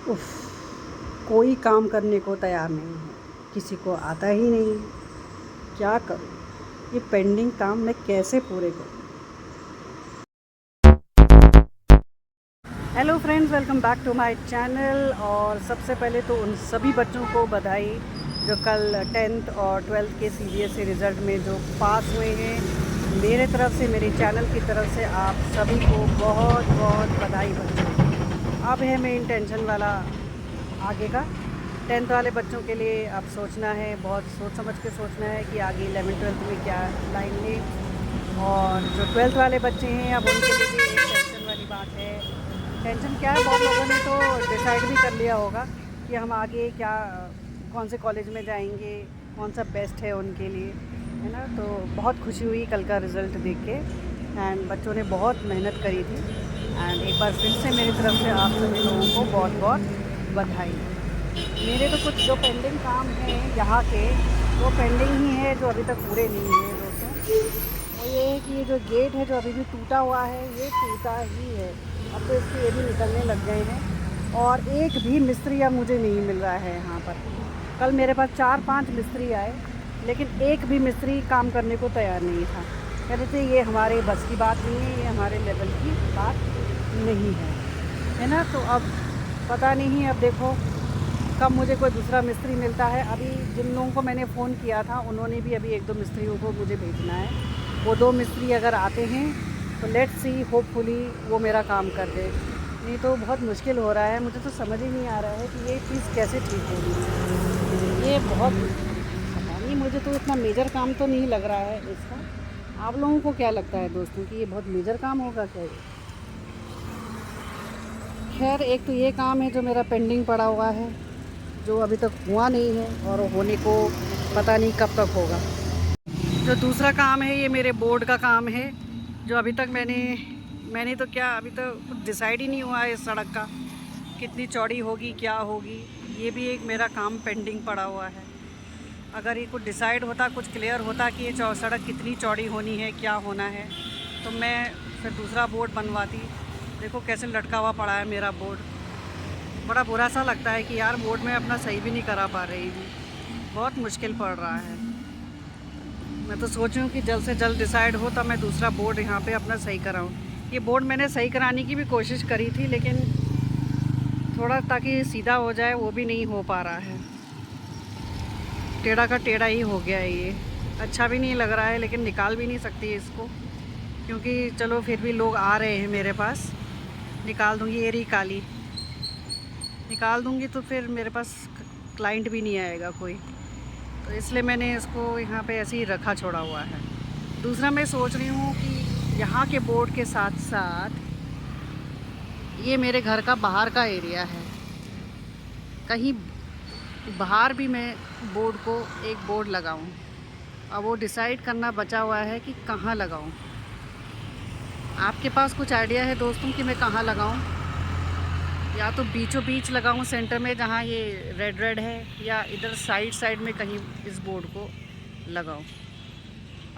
उफ, कोई काम करने को तैयार नहीं है, किसी को आता ही नहीं है। क्या करूँ? ये पेंडिंग काम मैं कैसे पूरे करूँ? Hello friends, welcome back to my channel. और सबसे पहले तो उन सभी बच्चों को बधाई जो कल 10th और 12th के सीबीएसई रिज़ल्ट में जो पास हुए हैं। मेरे तरफ से, मेरे चैनल की तरफ से आप सभी को बहुत बहुत बधाई बच्चों। अब है मेन टेंशन वाला आगे का। 10th वाले बच्चों के लिए अब सोचना है, बहुत सोच समझ के सोचना है कि आगे 11th-12th में क्या लाइन लें। और जो 12th वाले बच्चे हैं, अब उनके लिए भी एक टेंशन वाली बात है। टेंशन क्या है, बहुत लोगों ने तो डिसाइड भी कर लिया होगा कि हम आगे क्या, कौन से कॉलेज में जाएंगे, कौन सा बेस्ट है उनके लिए, है ना। तो बहुत खुशी हुई कल का रिज़ल्ट देख के। एंड बच्चों ने बहुत मेहनत करी थी। एंड एक बार फिर से मेरी तरफ से आप सभी लोगों को बहुत बहुत बधाई। मेरे तो कुछ जो पेंडिंग काम हैं यहाँ के, वो पेंडिंग ही है, जो अभी तक पूरे नहीं हुए दोस्तों। वो ये है कि ये जो गेट है जो अभी भी टूटा हुआ है, ये टूटा ही है। अब तो इसके ये भी निकलने लग गए हैं। और एक भी मिस्त्री अब मुझे नहीं मिल रहा है यहाँ पर। कल मेरे पास 4-5 मिस्त्री आए, लेकिन एक भी मिस्त्री काम करने को तैयार नहीं था। कह रहे थे ये हमारे बस की बात नहीं है, ये हमारे लेवल की बात नहीं है ना। तो अब पता नहीं, अब देखो कब मुझे कोई दूसरा मिस्त्री मिलता है। अभी जिन लोगों को मैंने फ़ोन किया था, उन्होंने भी अभी 1-2 मिस्त्रियों को मुझे भेजना है। वो 2 मिस्त्री अगर आते हैं तो लेट्स सी, होपफुली वो मेरा काम कर दे। नहीं तो बहुत मुश्किल हो रहा है। मुझे तो समझ ही नहीं आ रहा है कि ये चीज़ कैसे ठीक होगी। ये बहुत, पता नहीं, मुझे तो इतना मेजर काम तो नहीं लग रहा है इसका। आप लोगों को क्या लगता है दोस्तों कि ये बहुत मेजर काम होगा क्या ये? खैर, एक तो ये काम है जो मेरा पेंडिंग पड़ा हुआ है, जो अभी तक हुआ नहीं है, और होने को पता नहीं कब तक होगा। जो दूसरा काम है, ये मेरे बोर्ड का काम है, जो अभी तक मैंने तो क्या, अभी तो कुछ डिसाइड ही नहीं हुआ है इस सड़क का, कितनी चौड़ी होगी, क्या होगी। ये भी एक मेरा काम पेंडिंग पड़ा हुआ है। अगर ये कुछ डिसाइड होता, कुछ क्लियर होता कि ये सड़क कितनी चौड़ी होनी है, क्या होना है, तो मैं फिर दूसरा बोर्ड बनवाती। देखो कैसे लटका हुआ पड़ा है मेरा बोर्ड। बड़ा बुरा सा लगता है कि यार बोर्ड में अपना सही भी नहीं करा पा रही हूँ, बहुत मुश्किल पड़ रहा है। मैं तो सोच रही हूँ कि जल्द से जल्द डिसाइड हो तब मैं दूसरा बोर्ड यहाँ पे अपना सही कराऊँ। ये बोर्ड मैंने सही कराने की भी कोशिश करी थी, लेकिन थोड़ा ताकि सीधा हो जाए वो भी नहीं हो पा रहा है। टेढ़ा का टेढ़ा ही हो गया है ये। अच्छा भी नहीं लग रहा है, लेकिन निकाल भी नहीं सकती इसको, क्योंकि चलो फिर भी लोग आ रहे हैं मेरे पास। निकाल दूँगी, ये रही काली, निकाल दूँगी तो फिर मेरे पास क्लाइंट भी नहीं आएगा कोई। तो इसलिए मैंने इसको यहाँ पे ऐसे ही रखा छोड़ा हुआ है। दूसरा मैं सोच रही हूँ कि यहाँ के बोर्ड के साथ साथ ये मेरे घर का बाहर का एरिया है, कहीं बाहर भी मैं बोर्ड को एक बोर्ड लगाऊँ। अब वो डिसाइड करना बचा हुआ है कि कहाँ लगाऊँ। आपके पास कुछ आइडिया है दोस्तों कि मैं कहाँ लगाऊँ? या तो बीचों बीच लगाऊं सेंटर में जहाँ ये रेड रेड है, या इधर साइड साइड में कहीं इस बोर्ड को लगाऊं।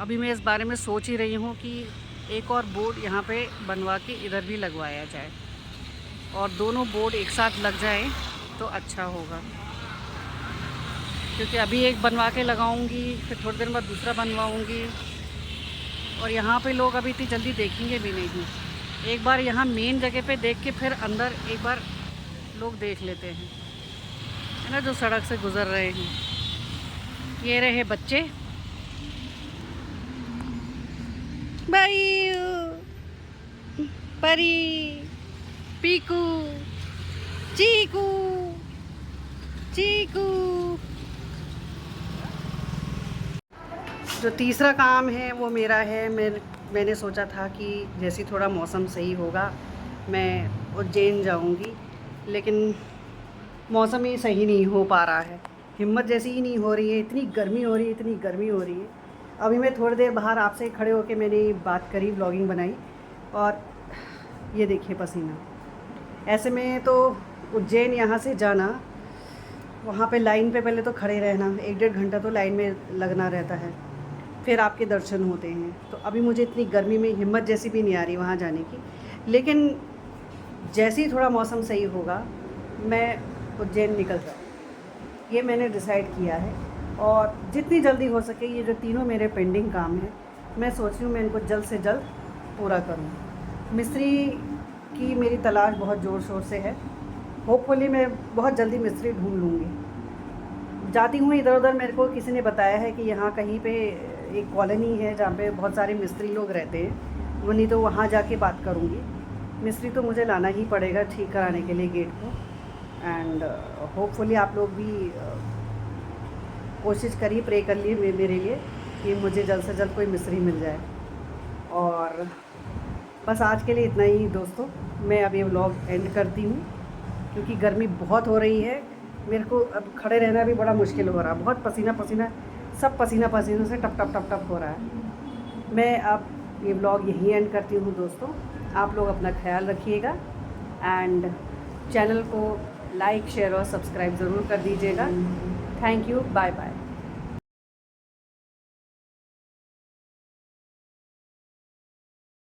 अभी मैं इस बारे में सोच ही रही हूँ कि एक और बोर्ड यहाँ पे बनवा के इधर भी लगवाया जाए, और दोनों बोर्ड एक साथ लग जाए तो अच्छा होगा। क्योंकि अभी एक बनवा के लगाऊंगी, फिर थोड़ी देर बाद दूसरा बनवाऊंगी, और यहाँ पे लोग अभी इतनी जल्दी देखेंगे भी नहीं। एक बार यहाँ मेन जगह पे देख के फिर अंदर एक बार लोग देख लेते हैं, है ना, जो सड़क से गुज़र रहे हैं। ये रहे बच्चे, भाई, परी, पीकू, चीकू, चीकू। जो तीसरा काम है वो मेरा है, मैंने सोचा था कि जैसे थोड़ा मौसम सही होगा मैं उज्जैन जाऊंगी, लेकिन मौसम ही सही नहीं हो पा रहा है। हिम्मत जैसी ही नहीं हो रही है, इतनी गर्मी हो रही है, इतनी गर्मी हो रही है। अभी मैं थोड़ी देर बाहर आपसे खड़े होकर मैंने बात करी, व्लॉगिंग बनाई, और ये देखिए पसीना। ऐसे में तो उज्जैन यहाँ से जाना, वहाँ पे लाइन पे पहले तो खड़े रहना, 1-1.5 घंटा तो लाइन में लगना रहता है, फिर आपके दर्शन होते हैं। तो अभी मुझे इतनी गर्मी में हिम्मत जैसी भी नहीं आ रही वहाँ जाने की। लेकिन जैसे ही थोड़ा मौसम सही होगा मैं उज्जैन निकल जाऊँ, ये मैंने डिसाइड किया है। और जितनी जल्दी हो सके ये जो तीनों मेरे पेंडिंग काम हैं, मैं सोच रही हूँ मैं इनको जल्द से जल्द पूरा करूँ। मिस्त्री की मेरी तलाश बहुत ज़ोर शोर से है। होपफुली मैं बहुत जल्दी मिस्त्री ढूंढ लूँगी। जाती हूँ इधर उधर, मेरे को किसी ने बताया है कि यहाँ कहीं पे एक कॉलोनी है जहाँ पे बहुत सारे मिस्त्री लोग रहते हैं, वो नहीं तो वहाँ जाके बात करूँगी। मिस्त्री तो मुझे लाना ही पड़ेगा ठीक कराने के लिए गेट को। एंड होपफुली आप लोग भी कोशिश करिए, प्रे कर लिए मेरे लिए कि मुझे जल्द से जल्द कोई मिस्त्री मिल जाए। और बस आज के लिए इतना ही दोस्तों, मैं अब ये व्लॉग एंड करती हूँ क्योंकि गर्मी बहुत हो रही है। मेरे को अब खड़े रहना भी बड़ा मुश्किल हो रहा है, बहुत पसीना पसीना, सब पसीना पसीना से टप टप टप टप हो रहा है। मैं अब ये व्लॉग यहीं एंड करती हूँ दोस्तों। आप लोग अपना ख्याल रखिएगा एंड चैनल को लाइक शेयर और सब्सक्राइब ज़रूर कर दीजिएगा। Thank you, bye bye.